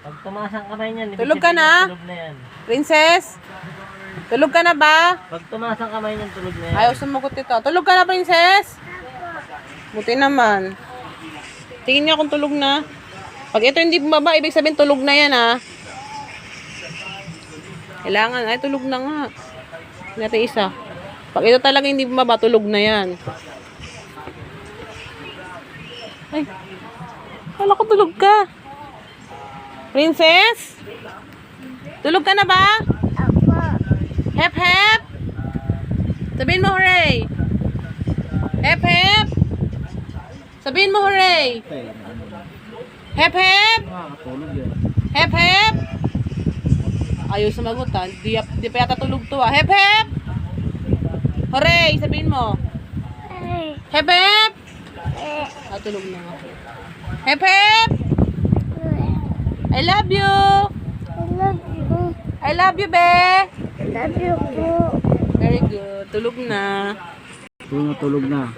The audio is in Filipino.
Pag tumaas ang kamay niyan, ibig Tulog ka sabihin, na? tulog na yan. Princess? Tulog ka na ba? Pag tumaas ang kamay niyan, tulog na yan. Ayaw sumagot ito. Tulog ka na, Princess? Buti naman. Tingin niya kung tulog na. Pag ito hindi bumaba, ibig sabihin tulog na yan, ha? Kailangan. Ay, tulog na nga. Natin isa. Pag ito talaga hindi bumaba, tulog na yan. Ay. Kala ko tulog ka. Princess? Tulog ka na ba? Hep, hep. Sabihin mo, hooray. Hep, hep. Sabihin mo, hooray. Hep, hep. Hep, hep. Ayaw sumagot, ha. Di pa yata tulog to, ha. Hep, hep. Hooray. Sabihin mo. Hep, hep. Ah, tulog na nga. Hep, hep. I love you. I love you, be. Love you po. Very good. Tulog na. Tulog na.